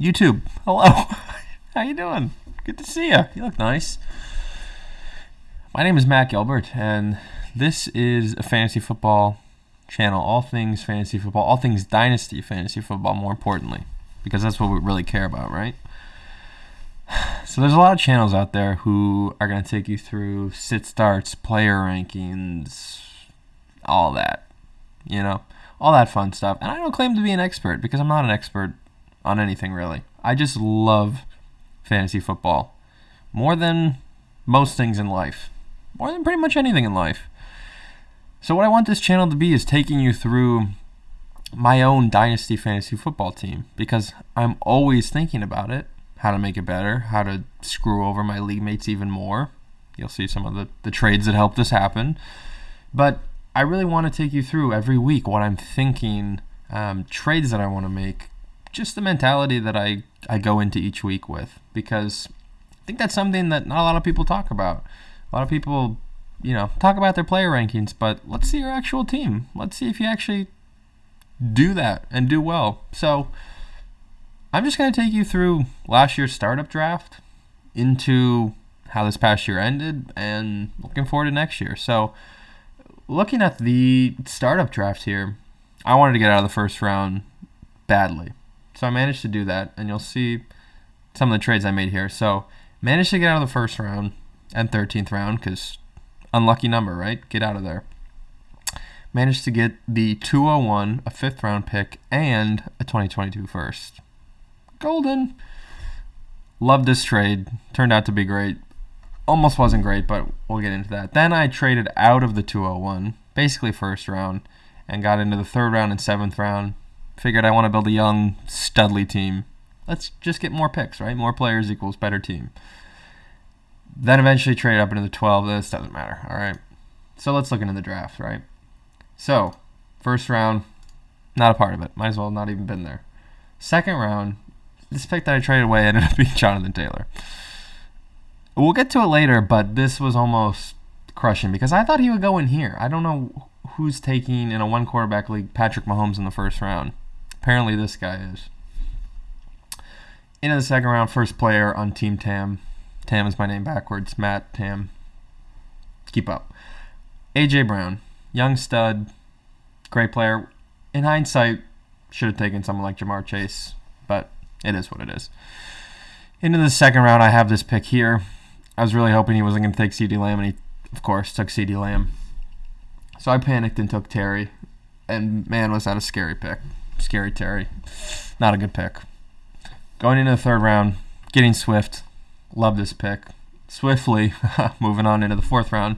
YouTube, hello. How you doing? Good to see you. You look nice. My name is Matt Gilbert, and this is a fantasy football channel. All things fantasy football, all things Dynasty fantasy football, more importantly, because that's what we really care about, right? So there's a lot of channels out there who are going to take you through sit starts, player rankings, all that, all that fun stuff. And I don't claim to be an expert because I'm not an expert on anything really. I just love fantasy football more than most things in life, more than pretty much anything in life. So what I want this channel to be is taking you through my own Dynasty fantasy football team, because I'm always thinking about it, how to make it better, how to screw over my league mates even more. You'll see some of the trades that helped this happen. But I really want to take you through every week what I'm thinking, trades that I want to make, just the mentality that I go into each week with, because I think that's something that not a lot of people talk about. A lot of people, talk about their player rankings, but let's see your actual team. Let's see if you actually do that and do well. So I'm just going to take you through last year's startup draft, into how this past year ended, and looking forward to next year. So looking at the startup draft here, I wanted to get out of the first round badly. So I managed to do that, and you'll see some of the trades I made here. So managed to get out of the first round and 13th round, because unlucky number, right? Get out of there. Managed to get the 201, a 5th round pick, and a 2022 first. Golden. Loved this trade. Turned out to be great. Almost wasn't great, but we'll get into that. Then I traded out of the 201, basically first round, and got into the 3rd round and 7th round. Figured I want to build a young, studly team. Let's just get more picks, right? More players equals better team. Then eventually traded up into the 12. This doesn't matter, all right? So let's look into the draft, right? So, first round, not a part of it. Might as well have not even been there. 2nd round, this pick that I traded away ended up being Jonathan Taylor. We'll get to it later, but this was almost crushing because I thought he would go in here. I don't know who's taking, in a one-quarterback league, Patrick Mahomes in the first round. Apparently this guy is. Into the 2nd round, first player on Team Tam. Tam is my name backwards. Matt Tam. Keep up. A.J. Brown. Young stud. Great player. In hindsight, should have taken someone like Jamar Chase, but it is what it is. Into the 2nd round, I have this pick here. I was really hoping he wasn't going to take CeeDee Lamb, and he, of course, took CeeDee Lamb. So I panicked and took Terry, and man, was that a scary pick. Scary Terry. Not a good pick. Going into the 3rd round, getting Swift. Love this pick. Swiftly, moving on into the 4th round.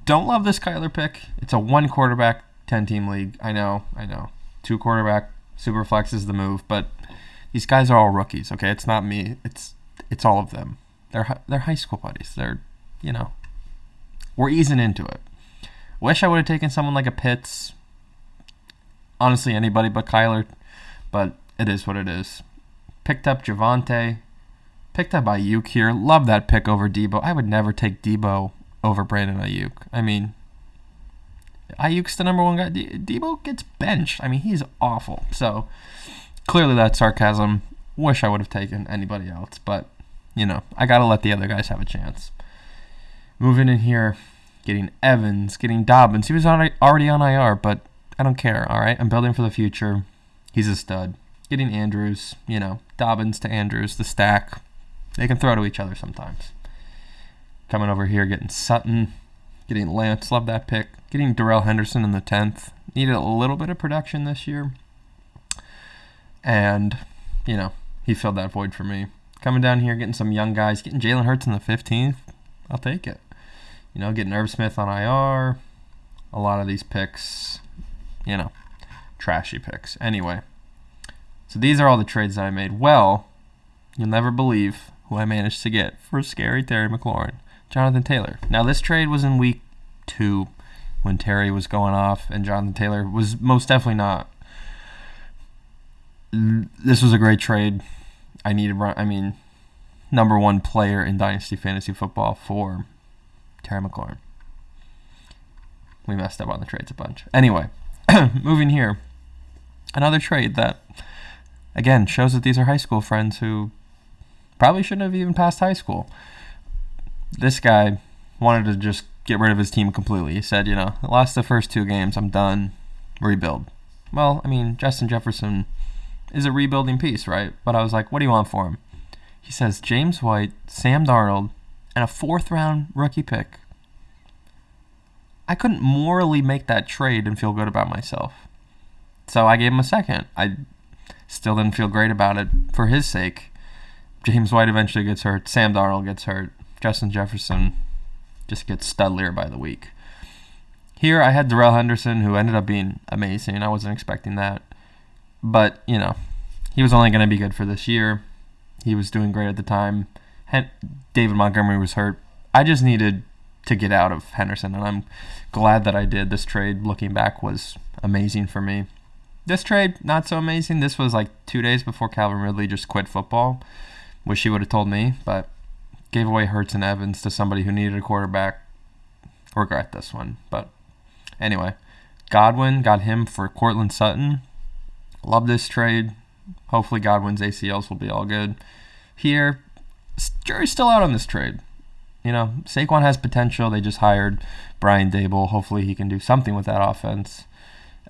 Don't love this Kyler pick. It's a 1-quarterback, 10-team league. I know. 2-quarterback, super flex is the move, but these guys are all rookies, okay? It's not me. It's all of them. They're high school buddies. We're easing into it. Wish I would have taken someone like a Pitts. Honestly, anybody but Kyler, but it is what it is. Picked up Javonte. Picked up Ayuk here. Love that pick over Debo. I would never take Debo over Brandon Ayuk. I mean, Ayuk's the number 1 guy. Debo gets benched. I mean, he's awful. So clearly that's sarcasm. Wish I would have taken anybody else, but I gotta let the other guys have a chance. Moving in here, getting Evans, getting Dobbins. He was already on IR, but I don't care, all right? I'm building for the future. He's a stud. Getting Andrews, Dobbins to Andrews, the stack. They can throw to each other sometimes. Coming over here, getting Sutton, getting Lance. Love that pick. Getting Darrell Henderson in the 10th. Needed a little bit of production this year. And, he filled that void for me. Coming down here, getting some young guys. Getting Jalen Hurts in the 15th. I'll take it. Getting Irv Smith on IR. A lot of these picks, trashy picks. Anyway, so these are all the trades that I made. Well, you'll never believe who I managed to get for scary Terry McLaurin. Jonathan Taylor. Now, this trade was in week 2 when Terry was going off, and Jonathan Taylor was most definitely not. This was a great trade. I needed, number 1 player in Dynasty Fantasy Football for Terry McLaurin. We messed up on the trades a bunch. Anyway, moving here. Another trade that Again, shows that these are high school friends who probably shouldn't have even passed high school. This guy wanted to just get rid of his team completely. He said, I lost the first 2 games. I'm done. Rebuild. Well, I mean, Justin Jefferson is a rebuilding piece, right? But I was like, what do you want for him? He says James White, Sam Darnold, and a 4th-round rookie pick. I couldn't morally make that trade and feel good about myself. So I gave him a second. I still didn't feel great about it for his sake. James White eventually gets hurt. Sam Darnold gets hurt. Justin Jefferson just gets studlier by the week. Here I had Darrell Henderson, who ended up being amazing. I wasn't expecting that. But, he was only going to be good for this year. He was doing great at the time. David Montgomery was hurt. I just needed to get out of Henderson, and I'm glad that I did. This trade, looking back, was amazing for me. This trade, not so amazing. This was like 2 days before Calvin Ridley just quit football. Wish he would have told me, but gave away Hurts and Evans to somebody who needed a quarterback. Regret this one. But anyway, Godwin, got him for Cortland Sutton. Love this trade. Hopefully Godwin's ACLs will be all good. Here, jury's still out on this trade. Saquon has potential. They just hired Brian Dable. Hopefully he can do something with that offense.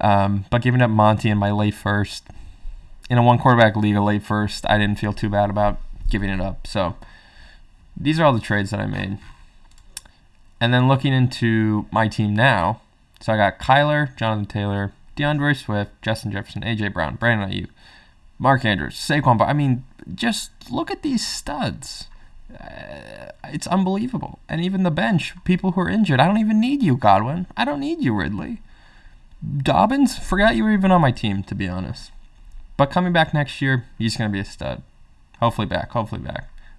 But giving up Monty in my late first, in a 1-quarterback league, a late first, I didn't feel too bad about giving it up. So these are all the trades that I made. And then looking into my team now, so I got Kyler, Jonathan Taylor, DeAndre Swift, Justin Jefferson, A.J. Brown, Brandon Ayuk, Mark Andrews, Saquon. I mean, just look at these studs. It's unbelievable. And even the bench, people who are injured. I don't even need you, Godwin. I don't need you, Ridley. Dobbins, forgot you were even on my team, to be honest. But coming back next year, he's going to be a stud. Hopefully back.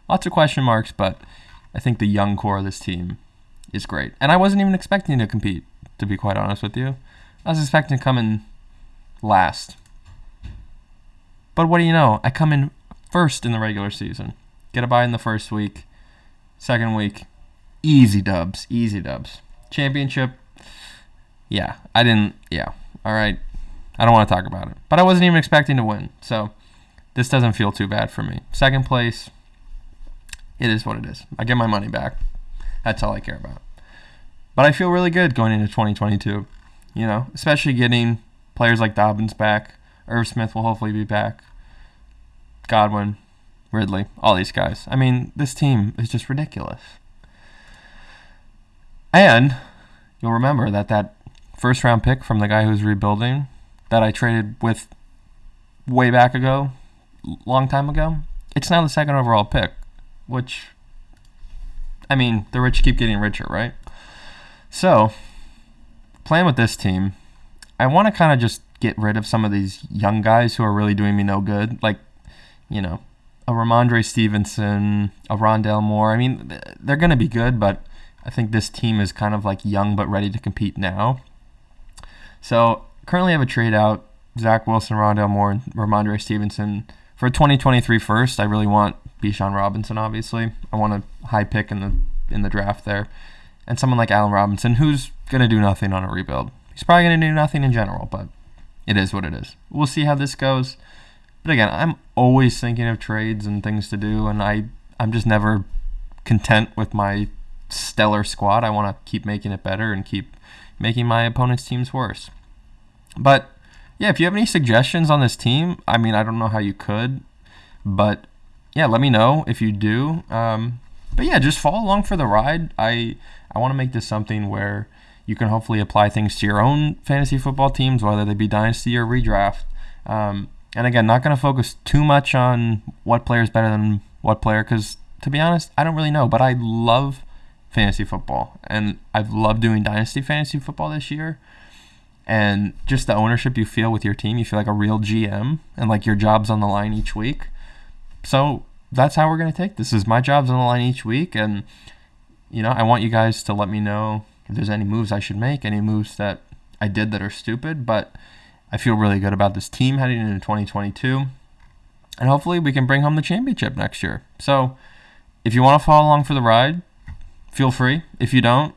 Lots of question marks, but I think the young core of this team is great. And I wasn't even expecting to compete, to be quite honest with you. I was expecting to come in last. But what do you know? I come in first in the regular season. Get a bye in the first week. Second week, easy dubs. Championship, all right. I don't want to talk about it. But I wasn't even expecting to win, so this doesn't feel too bad for me. Second place, it is what it is. I get my money back. That's all I care about. But I feel really good going into 2022, especially getting players like Dobbins back. Irv Smith will hopefully be back. Godwin, Ridley, all these guys. I mean, this team is just ridiculous. And you'll remember that first-round pick from the guy who's rebuilding that I traded with way back ago, long time ago, it's now the 2nd overall pick, which, I mean, the rich keep getting richer, right? So, playing with this team, I want to kind of just get rid of some of these young guys who are really doing me no good, like, a Ramondre Stevenson, a Rondale Moore. I mean, they're going to be good, but I think this team is kind of like young but ready to compete now. So currently I have a trade out, Zach Wilson, Rondale Moore, and Ramondre Stevenson. For a 2023 first, I really want Bijan Robinson, obviously. I want a high pick in the draft there. And someone like Allen Robinson, who's going to do nothing on a rebuild. He's probably going to do nothing in general, but it is what it is. We'll see how this goes. But again, I'm always thinking of trades and things to do, and I'm just never content with my stellar squad. I want to keep making it better and keep making my opponent's teams worse. But yeah, if you have any suggestions on this team, I mean, I don't know how you could, but yeah, let me know if you do. But yeah, just follow along for the ride. I want to make this something where you can hopefully apply things to your own fantasy football teams, whether they be Dynasty or Redraft. And again, not going to focus too much on what player is better than what player, because to be honest, I don't really know. But I love fantasy football, and I've loved doing Dynasty fantasy football this year. And just the ownership you feel with your team, you feel like a real GM, and like your job's on the line each week. So that's how we're going to take this. Is my job's on the line each week, and I want you guys to let me know if there's any moves I should make, any moves that I did that are stupid, but I feel really good about this team heading into 2022, and hopefully we can bring home the championship next year. So if you want to follow along for the ride, feel free. If you don't,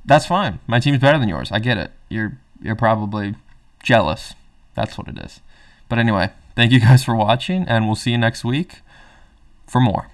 that's fine. My team's better than yours. I get it. You're probably jealous. That's what it is. But anyway, Thank you guys for watching, and we'll see you next week for more.